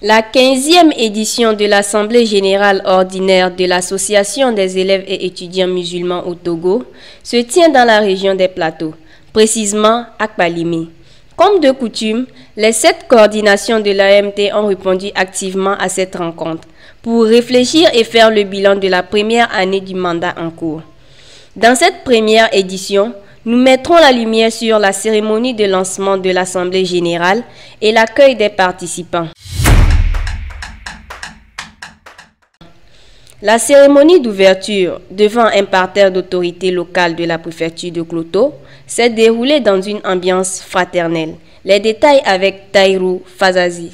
La 15e édition de l'Assemblée générale ordinaire de l'Association des élèves et étudiants musulmans au Togo se tient dans la région des Plateaux, précisément à Kpalimé. Comme de coutume, les 7 coordinations de l'AMT ont répondu activement à cette rencontre pour réfléchir et faire le bilan de la première année du mandat en cours. Dans cette première édition, nous mettrons la lumière sur la cérémonie de lancement de l'Assemblée générale et l'accueil des participants. La cérémonie d'ouverture, devant un parterre d'autorités locales de la préfecture de Kloto, s'est déroulée dans une ambiance fraternelle. Les détails avec Taïrou Fazazi.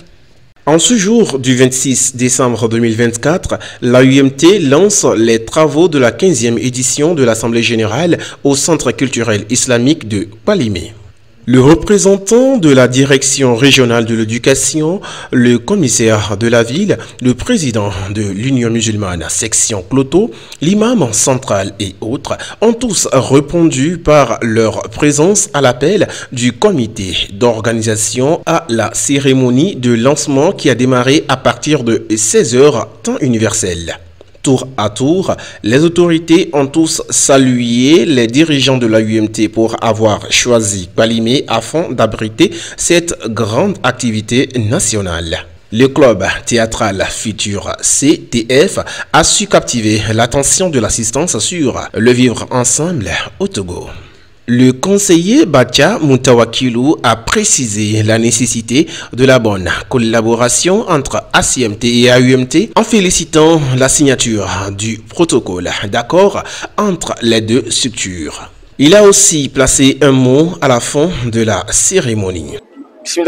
En ce jour du 26 décembre 2024, l'AUMT lance les travaux de la 15e édition de l'Assemblée générale au Centre culturel islamique de Kpalimé. Le représentant de la direction régionale de l'éducation, le commissaire de la ville, le président de l'Union musulmane section Kloto, l'imam central et autres ont tous répondu par leur présence à l'appel du comité d'organisation à la cérémonie de lancement qui a démarré à partir de 16 h temps universel. Tour à tour, les autorités ont tous salué les dirigeants de l'AUMT pour avoir choisi Kpalimé afin d'abriter cette grande activité nationale. Le club théâtral futur CTF a su captiver l'attention de l'assistance sur le vivre ensemble au Togo. Le conseiller Batia Moutawakilou a précisé la nécessité de la bonne collaboration entre ACMT et AUMT en félicitant la signature du protocole d'accord entre les deux structures. Il a aussi placé un mot à la fin de la cérémonie. Je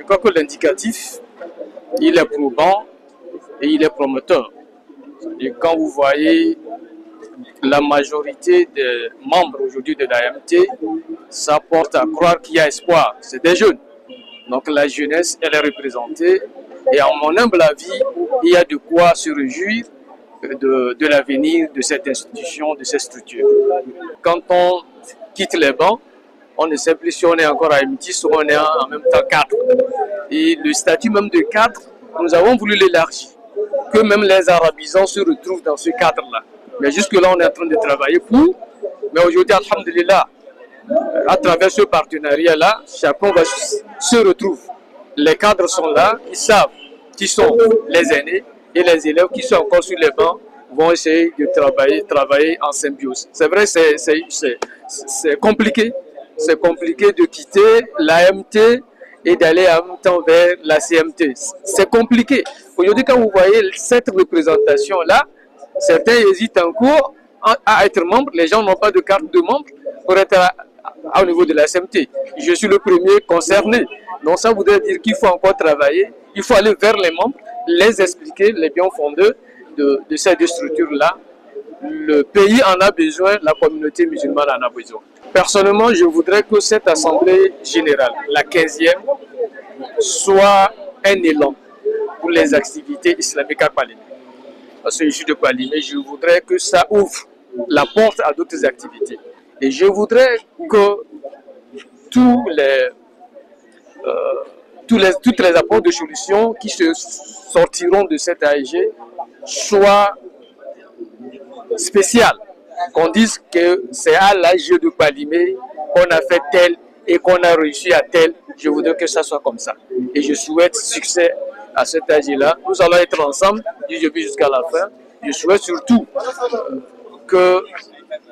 crois que l'indicatif, il est probant et il est prometteur. Et quand vous voyez la majorité des membres aujourd'hui de l'AMT, ça porte à croire qu'il y a espoir. C'est des jeunes. Donc la jeunesse, elle est représentée. Et à mon humble avis, il y a de quoi se réjouir de l'avenir de cette institution, de cette structure. Quand on quitte les bancs, on ne sait plus si on est encore à M10 ou on est en même temps cadre. Et le statut même de cadre, nous avons voulu l'élargir, que même les arabisants se retrouvent dans ce cadre-là. Mais jusque-là, on est en train de travailler pour. Mais aujourd'hui, alhamdulillah, à travers ce partenariat-là, chacun va se retrouve. Les cadres sont là, ils savent qui sont les aînés et les élèves qui sont encore sur les bancs vont essayer de travailler en symbiose. C'est vrai, c'est compliqué. C'est compliqué de quitter l'AMT et d'aller en même temps vers la CMT. C'est compliqué. Aujourd'hui, quand vous voyez cette représentation-là, certains hésitent encore à être membres. Les gens n'ont pas de carte de membre pour être au niveau de la CMT. Je suis le premier concerné. Donc ça voudrait dire qu'il faut encore travailler. Il faut aller vers les membres, les expliquer les bien-fondés de ces deux structures-là. Le pays en a besoin, la communauté musulmane en a besoin. Personnellement, je voudrais que cette assemblée générale, la 15e, soit un élan pour les activités islamiques à Kpalimé. Parce que je suis de Kpalimé, je voudrais que ça ouvre la porte à d'autres activités. Et je voudrais que toutes les apports de solutions qui se sortiront de cette AEG soient spéciales. Qu'on dise que c'est à l'AEG de Kpalimé qu'on a fait tel et qu'on a réussi à tel. Je voudrais que ça soit comme ça. Et je souhaite succès à cet AEG-là. Nous allons être ensemble du début jusqu'à la fin. Je souhaite surtout que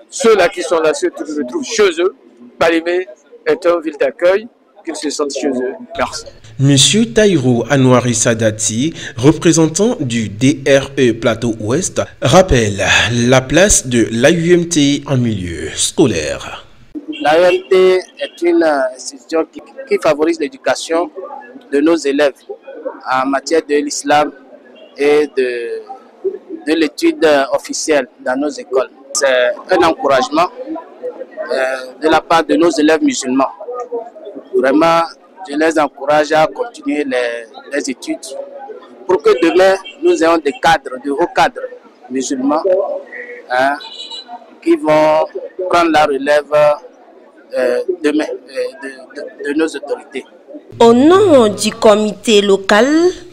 ceux-là qui sont là se retrouvent chez eux. Kpalimé est une ville d'accueil, qu'ils se sentent chez eux. Merci. Monsieur Taïrou Anouari Sadati, représentant du DRE Plateau Ouest, rappelle la place de l'AUMT en milieu scolaire. L'AUMT est une institution qui favorise l'éducation de nos élèves en matière de l'islam et de l'étude officielle dans nos écoles. C'est un encouragement de la part de nos élèves musulmans. Vraiment, je les encourage à continuer les études pour que demain, nous ayons des cadres, de hauts cadres musulmans qui vont prendre la relève demain de nos autorités. Au nom du comité local,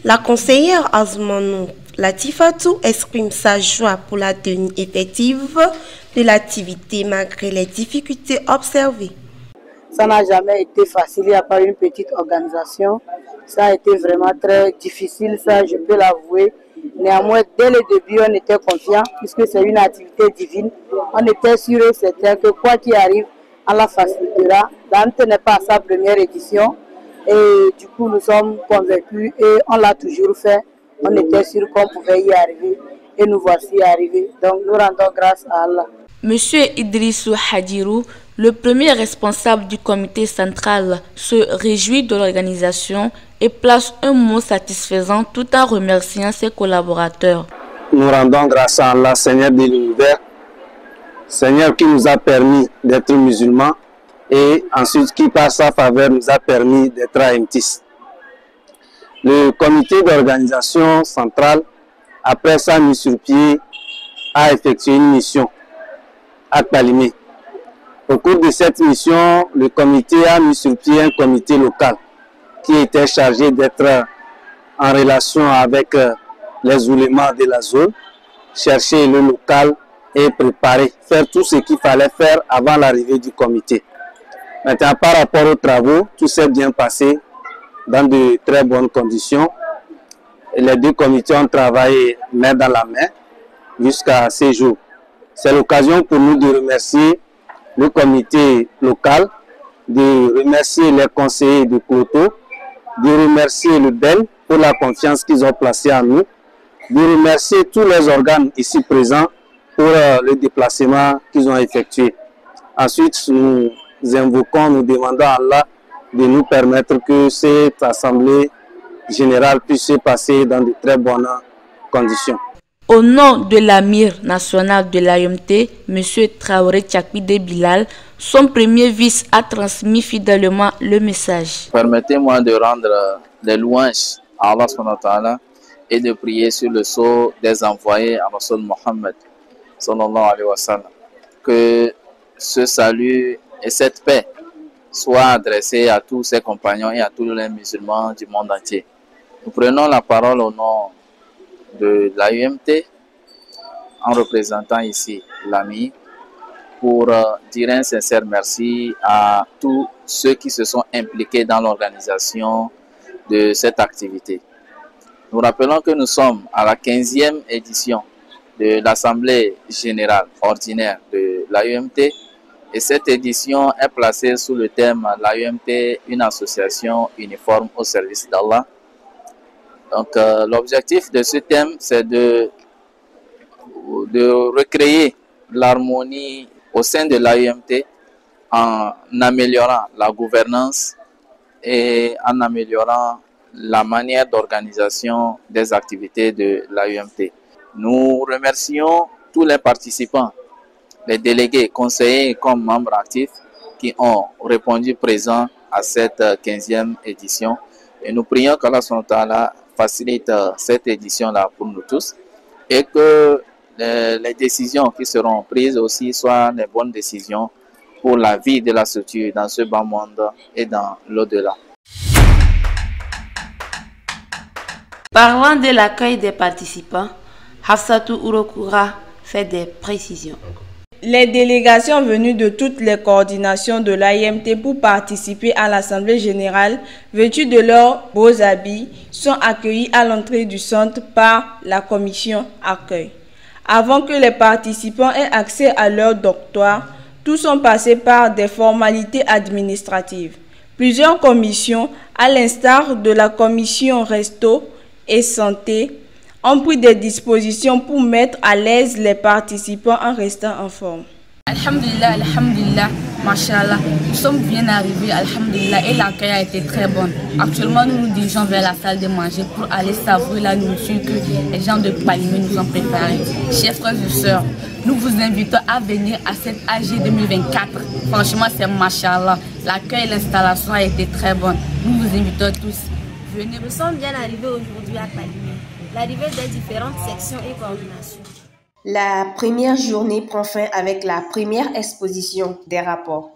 la conseillère Azmanou Latifatou exprime sa joie pour la tenue effective de l'activité malgré les difficultés observées. Ça n'a jamais été facile, il n'y a pas une petite organisation. Ça a été vraiment très difficile, ça je peux l'avouer. Néanmoins, dès le début, on était confiants puisque c'est une activité divine. On était sûr et certain que quoi qu'il arrive, on la facilitera. Dante n'est pas à sa première édition et du coup nous sommes convaincus et on l'a toujours fait. On était sûr qu'on pouvait y arriver et nous voici arrivés. Donc nous rendons grâce à Allah. Monsieur Idrissou Hadjirou, le premier responsable du comité central, se réjouit de l'organisation et place un mot satisfaisant tout en remerciant ses collaborateurs. Nous rendons grâce à Allah, Seigneur de l'univers, Seigneur qui nous a permis d'être musulmans et ensuite qui par sa faveur nous a permis d'être AMTIS. Le comité d'organisation centrale, après sa mise sur pied, a effectué une mission à Palimé. Au cours de cette mission, le comité a mis sur pied un comité local qui était chargé d'être en relation avec les oulémas de la zone, chercher le local et préparer, faire tout ce qu'il fallait faire avant l'arrivée du comité. Maintenant, par rapport aux travaux, tout s'est bien passé dans de très bonnes conditions. Et les deux comités ont travaillé main dans la main jusqu'à ces jours. C'est l'occasion pour nous de remercier le comité local, de remercier les conseillers de Cloto, de remercier le DEL pour la confiance qu'ils ont placée en nous, de remercier tous les organes ici présents pour le déplacement qu'ils ont effectué. Ensuite, nous invoquons, nous demandons à Allah de nous permettre que cette assemblée générale puisse se passer dans de très bonnes conditions. Au nom de l'Amir national de l'AMT, M. Traoré Tchakpide Bilal, son premier vice a transmis fidèlement le message. Permettez-moi de rendre des louanges à Allah subhanahu wa ta'ala et de prier sur le sceau des envoyés à Rasul Mohammed sallallahu alayhi wa sallam. Que ce salut et cette paix soient adressés à tous ses compagnons et à tous les musulmans du monde entier. Nous prenons la parole au nom de l'AUMT en représentant ici l'AMI pour dire un sincère merci à tous ceux qui se sont impliqués dans l'organisation de cette activité. Nous rappelons que nous sommes à la 15e édition de l'Assemblée générale ordinaire de l'AUMT et cette édition est placée sous le thème l'AUMT, une association uniforme au service d'Allah. Donc l'objectif de ce thème, c'est de recréer l'harmonie au sein de l'AUMT en améliorant la gouvernance et en améliorant la manière d'organisation des activités de l'AUMT. Nous remercions tous les participants, les délégués, conseillers comme membres actifs qui ont répondu présents à cette 15e édition. Et nous prions qu'Allah subhanahu wa ta'ala facilite cette édition-là pour nous tous et que les décisions qui seront prises aussi soient les bonnes décisions pour la vie de la structure dans ce bas monde et dans l'au-delà. Parlant de l'accueil des participants, Hafsatou Urokura fait des précisions. Les délégations venues de toutes les coordinations de l'AIMT pour participer à l'Assemblée générale, vêtues de leurs beaux habits, sont accueillies à l'entrée du centre par la commission accueil. Avant que les participants aient accès à leur dortoir, tous sont passés par des formalités administratives. Plusieurs commissions, à l'instar de la commission Resto et Santé, ont pris des dispositions pour mettre à l'aise les participants en restant en forme. Alhamdulillah, alhamdulillah, mashallah, nous sommes bien arrivés, alhamdulillah, et l'accueil a été très bon. Actuellement, nous nous dirigeons vers la salle de manger pour aller savourer la nourriture que les gens de Palimé nous ont préparée. Chers frères et sœurs, nous vous invitons à venir à cette AG 2024. Franchement, c'est mashallah. L'accueil et l'installation a été très bonne. Nous vous invitons tous. Venez. Nous sommes bien arrivés aujourd'hui à Palimé. L'arrivée des différentes sections et coordinations. La première journée prend fin avec la première exposition des rapports.